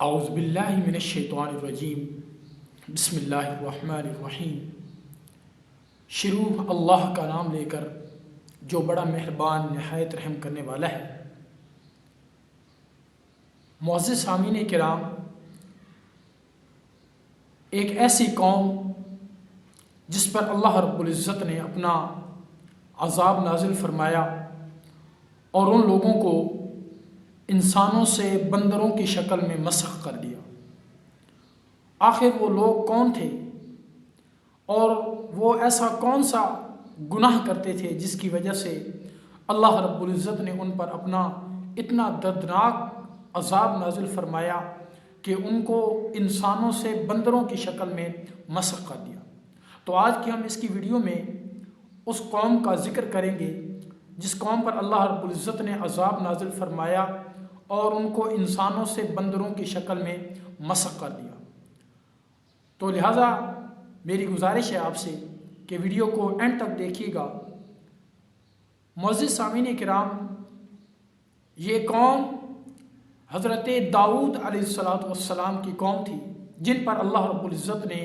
اعوذ باللہ من الشیطان الرجیم بسم اللہ الرحمن الرحیم۔ شروع اللہ کا نام لے کر جو بڑا مہربان نہایت رحم کرنے والا ہے۔ معزز سامعین کرام، ایک ایسی قوم جس پر اللہ رب العزت نے اپنا عذاب نازل فرمایا اور ان لوگوں کو انسانوں سے بندروں کی شکل میں مسخ کر دیا۔ آخر وہ لوگ کون تھے اور وہ ایسا کون سا گناہ کرتے تھے جس کی وجہ سے اللہ رب العزت نے ان پر اپنا اتنا دردناک عذاب نازل فرمایا کہ ان کو انسانوں سے بندروں کی شکل میں مسخ کر دیا۔ تو آج کی ہم اس کی ویڈیو میں اس قوم کا ذکر کریں گے جس قوم پر اللہ رب العزت نے عذاب نازل فرمایا اور ان کو انسانوں سے بندروں کی شکل میں مسخ کر دیا۔ تو لہٰذا میری گزارش ہے آپ سے کہ ویڈیو کو اینڈ تک دیکھیے گا۔ معزز سامعین کرام، یہ قوم حضرت داؤد علیہ السلام کی قوم تھی جن پر اللہ رب العزت نے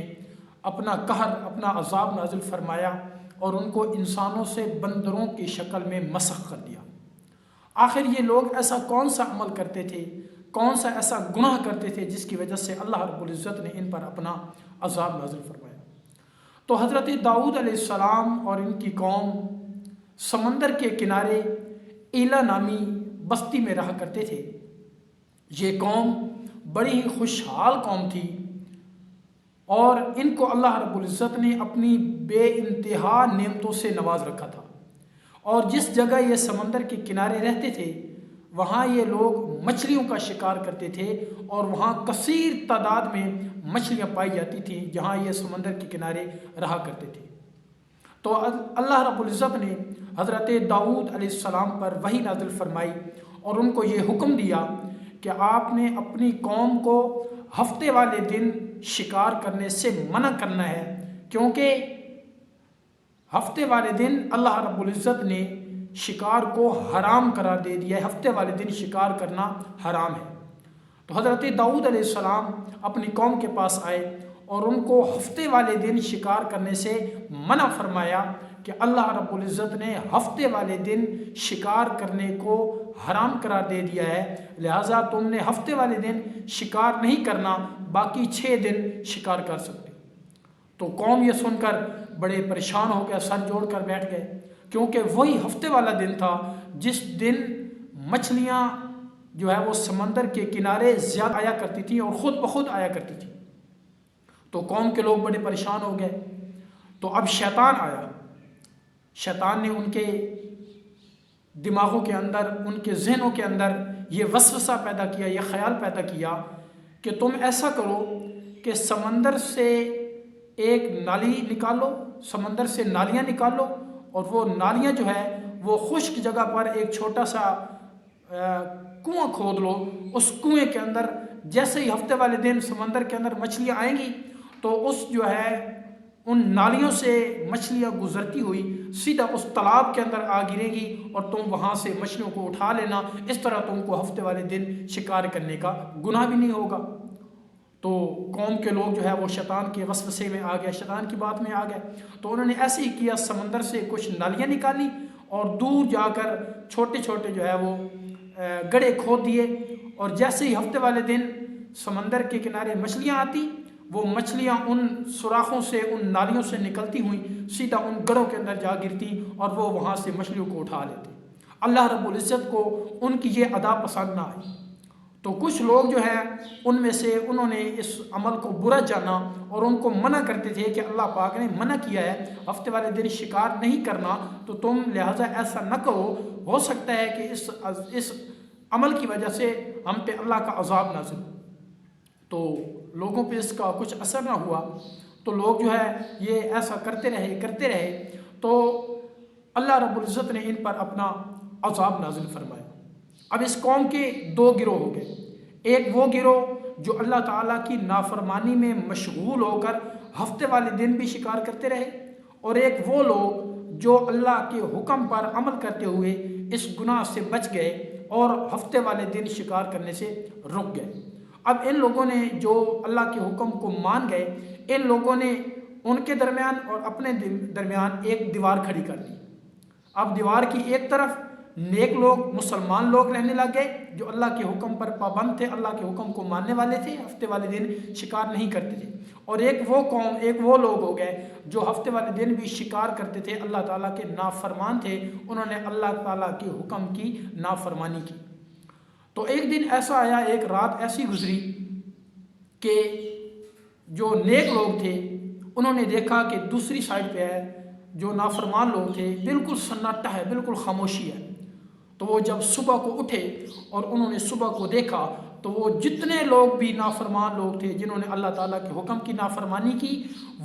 اپنا قہر، اپنا عذاب نازل فرمایا اور ان کو انسانوں سے بندروں کی شکل میں مسخ کر دیا۔ آخر یہ لوگ ایسا کون سا عمل کرتے تھے، کون سا ایسا گناہ کرتے تھے جس کی وجہ سے اللہ رب العزت نے ان پر اپنا عذاب نازل فرمایا؟ تو حضرت داؤد علیہ السلام اور ان کی قوم سمندر کے کنارے ایلا نامی بستی میں رہا کرتے تھے۔ یہ قوم بڑی ہی خوشحال قوم تھی اور ان کو اللہ رب العزت نے اپنی بے انتہا نعمتوں سے نواز رکھا تھا، اور جس جگہ یہ سمندر کے کنارے رہتے تھے وہاں یہ لوگ مچھلیوں کا شکار کرتے تھے اور وہاں کثیر تعداد میں مچھلیاں پائی جاتی تھیں جہاں یہ سمندر کے کنارے رہا کرتے تھے۔ تو اللہ رب العزت نے حضرت داؤد علیہ السلام پر وحی نازل فرمائی اور ان کو یہ حکم دیا کہ آپ نے اپنی قوم کو ہفتے والے دن شکار کرنے سے منع کرنا ہے، کیونکہ ہفتے والے دن اللہ رب العزت نے شکار کو حرام قرار دے دیا ہے۔ ہفتے والے دن شکار کرنا حرام ہے۔ تو حضرت داؤد علیہ السلام اپنی قوم کے پاس آئے اور ان کو ہفتے والے دن شکار کرنے سے منع فرمایا کہ اللہ رب العزت نے ہفتے والے دن شکار کرنے کو حرام قرار دے دیا ہے، لہٰذا تم نے ہفتے والے دن شکار نہیں کرنا، باقی 6 دن شکار کر سکتے۔ تو قوم یہ سن کر بڑے پریشان ہو گئے، سر جوڑ کر بیٹھ گئے، کیونکہ وہی ہفتے والا دن تھا جس دن مچھلیاں جو ہے وہ سمندر کے کنارے زیادہ آیا کرتی تھیں اور خود بخود آیا کرتی تھیں۔ تو قوم کے لوگ بڑے پریشان ہو گئے۔ تو اب شیطان آیا، شیطان نے ان کے دماغوں کے اندر، ان کے ذہنوں کے اندر یہ وسوسہ پیدا کیا، یہ خیال پیدا کیا کہ تم ایسا کرو کہ سمندر سے ایک نالی نکالو، سمندر سے نالیاں نکالو، اور وہ نالیاں جو ہے وہ خشک جگہ پر ایک چھوٹا سا کنواں کھود لو۔ اس کنویں کے اندر جیسے ہی ہفتے والے دن سمندر کے اندر مچھلیاں آئیں گی تو اس جو ہے ان نالیوں سے مچھلیاں گزرتی ہوئی سیدھا اس تالاب کے اندر آ گرے گی اور تم وہاں سے مچھلیوں کو اٹھا لینا۔ اس طرح تم کو ہفتے والے دن شکار کرنے کا گناہ بھی نہیں ہوگا۔ تو قوم کے لوگ جو ہے وہ شیطان کے وسوسے میں آ گئے، شیطان کی بات میں آ گئے۔ تو انہوں نے ایسے ہی کیا، سمندر سے کچھ نالیاں نکالی اور دور جا کر چھوٹے چھوٹے جو ہے وہ گڑھے کھود دیے، اور جیسے ہی ہفتے والے دن سمندر کے کنارے مچھلیاں آتی، وہ مچھلیاں ان سوراخوں سے، ان نالیوں سے نکلتی ہوئیں سیدھا ان گڑھوں کے اندر جا گرتی اور وہ وہاں سے مچھلیوں کو اٹھا لیتے۔ اللہ رب العزت کو ان کی یہ ادا پسند نہ آئی۔ تو کچھ لوگ جو ہیں ان میں سے انہوں نے اس عمل کو برا جانا اور ان کو منع کرتے تھے کہ اللہ پاک نے منع کیا ہے ہفتے والے دن شکار نہیں کرنا، تو تم لہٰذا ایسا نہ کرو، ہو سکتا ہے کہ اس عمل کی وجہ سے ہم پہ اللہ کا عذاب نازل ہو۔ تو لوگوں پہ اس کا کچھ اثر نہ ہوا، تو لوگ جو ہے یہ ایسا کرتے رہے تو اللہ رب العزت نے ان پر اپنا عذاب نازل فرمایا۔ اب اس قوم کے 2 گروہ ہو گئے، ایک وہ گروہ جو اللہ تعالیٰ کی نافرمانی میں مشغول ہو کر ہفتے والے دن بھی شکار کرتے رہے، اور ایک وہ لوگ جو اللہ کے حکم پر عمل کرتے ہوئے اس گناہ سے بچ گئے اور ہفتے والے دن شکار کرنے سے رک گئے۔ اب ان لوگوں نے جو اللہ کے حکم کو مان گئے، ان لوگوں نے ان کے درمیان اور اپنے درمیان ایک دیوار کھڑی کر دی۔ اب دیوار کی ایک طرف نیک لوگ، مسلمان لوگ رہنے لگ گئے جو اللہ کے حکم پر پابند تھے، اللہ کے حکم کو ماننے والے تھے، ہفتے والے دن شکار نہیں کرتے تھے، اور ایک وہ قوم، ایک وہ لوگ ہو گئے جو ہفتے والے دن بھی شکار کرتے تھے، اللہ تعالیٰ کے نافرمان تھے، انہوں نے اللہ تعالیٰ کے حکم کی نافرمانی کی۔ تو ایک دن ایسا آیا، ایک رات ایسی گزری کہ جو نیک لوگ تھے انہوں نے دیکھا کہ دوسری سائڈ پہ ہے جو نافرمان لوگ تھے، بالکل سناٹا ہے، بالکل خاموشی ہے۔ تو وہ جب صبح کو اٹھے اور انہوں نے صبح کو دیکھا تو وہ جتنے لوگ بھی نافرمان لوگ تھے جنہوں نے اللہ تعالیٰ کے حکم کی نافرمانی کی،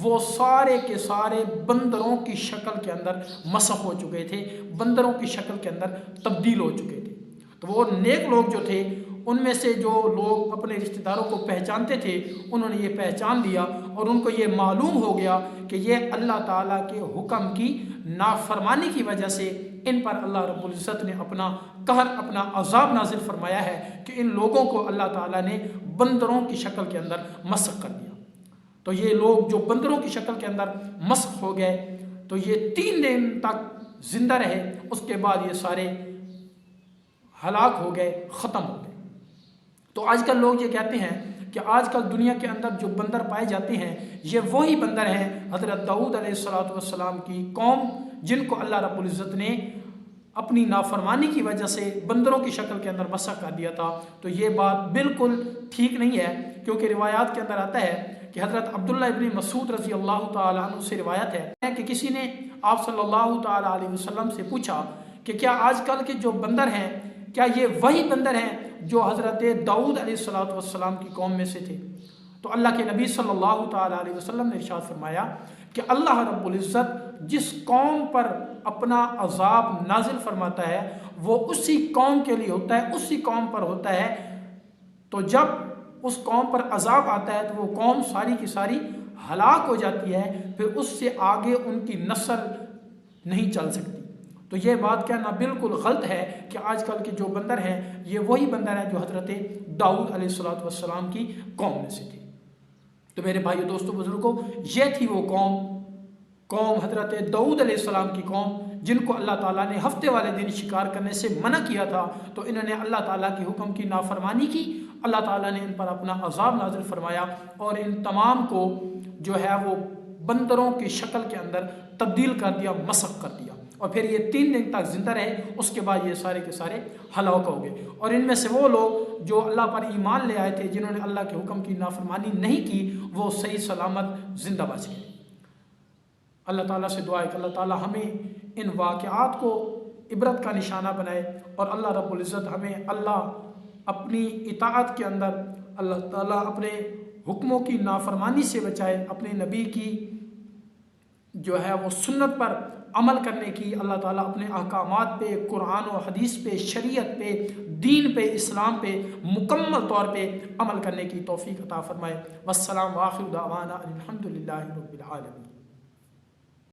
وہ سارے کے سارے بندروں کی شکل کے اندر مسخ ہو چکے تھے، بندروں کی شکل کے اندر تبدیل ہو چکے تھے۔ تو وہ نیک لوگ جو تھے ان میں سے جو لوگ اپنے رشتہ داروں کو پہچانتے تھے انہوں نے یہ پہچان لیا اور ان کو یہ معلوم ہو گیا کہ یہ اللہ تعالیٰ کے حکم کی نافرمانی کی وجہ سے ان پر اللہ رب العزت نے اپنا قہر، اپنا عذاب نازل فرمایا ہے کہ ان لوگوں کو اللہ تعالیٰ نے بندروں کی شکل کے اندر مسخ کر دیا۔ تو یہ لوگ جو بندروں کی شکل کے اندر مسخ ہو گئے تو یہ 3 دن تک زندہ رہے، اس کے بعد یہ سارے ہلاک ہو گئے، ختم ہو گئے۔ تو آج کل لوگ یہ کہتے ہیں کہ آج کل دنیا کے اندر جو بندر پائے جاتے ہیں یہ وہی بندر ہیں حضرت داؤد علیہ السلام کی قوم، جن کو اللہ رب العزت نے اپنی نافرمانی کی وجہ سے بندروں کی شکل کے اندر مسخ کر دیا تھا۔ تو یہ بات بالکل ٹھیک نہیں ہے، کیونکہ روایات کے اندر آتا ہے کہ حضرت عبداللہ ابن مسعود رضی اللہ تعالیٰ عنہ سے روایت ہے کہ کسی نے آپ صلی اللہ تعالیٰ علیہ وسلم سے پوچھا کہ کیا آج کل کے جو بندر ہیں کیا یہ وہی بندر ہیں جو حضرت داؤد علیہ السلام کی قوم میں سے تھے؟ تو اللہ کے نبی صلی اللہ تعالیٰ علیہ وسلم نے ارشاد فرمایا کہ اللہ رب العزت جس قوم پر اپنا عذاب نازل فرماتا ہے وہ اسی قوم کے لیے ہوتا ہے، اسی قوم پر ہوتا ہے۔ تو جب اس قوم پر عذاب آتا ہے تو وہ قوم ساری کی ساری ہلاک ہو جاتی ہے، پھر اس سے آگے ان کی نسل نہیں چل سکتی۔ تو یہ بات کہنا بالکل غلط ہے کہ آج کل کے جو بندر ہیں یہ وہی بندر ہیں جو حضرت داؤد علیہ السلام کی قوم میں سے تھے۔ تو میرے بھائیو، دوستو، بزرگوں، یہ تھی وہ قوم حضرت داؤد علیہ السلام کی قوم جن کو اللہ تعالیٰ نے ہفتے والے دن شکار کرنے سے منع کیا تھا، تو انہوں نے اللہ تعالیٰ کے حکم کی نافرمانی کی، اللہ تعالیٰ نے ان پر اپنا عذاب نازل فرمایا اور ان تمام کو جو ہے وہ بندروں کی شکل کے اندر تبدیل کر دیا، مسخ کر دیا، اور پھر یہ 3 دن تک زندہ رہے، اس کے بعد یہ سارے کے سارے ہلاک ہو گئے۔ اور ان میں سے وہ لوگ جو اللہ پر ایمان لے آئے تھے، جنہوں نے اللہ کے حکم کی نافرمانی نہیں کی، وہ صحیح سلامت زندہ بچ گئے۔ اللہ تعالیٰ سے دعا ہے کہ اللہ تعالیٰ ہمیں ان واقعات کو عبرت کا نشانہ بنائے، اور اللہ رب العزت ہمیں اللہ اپنی اطاعت کے اندر اللہ تعالیٰ اپنے حکموں کی نافرمانی سے بچائے، اپنے نبی کی جو ہے وہ سنت پر عمل کرنے کی، اللہ تعالیٰ اپنے احکامات پہ، قرآن و حدیث پہ، شریعت پہ، دین پہ، اسلام پہ مکمل طور پہ عمل کرنے کی توفیق عطا فرمائے۔ والسلام وآخر دعوانا الحمدللہ رب العالمین۔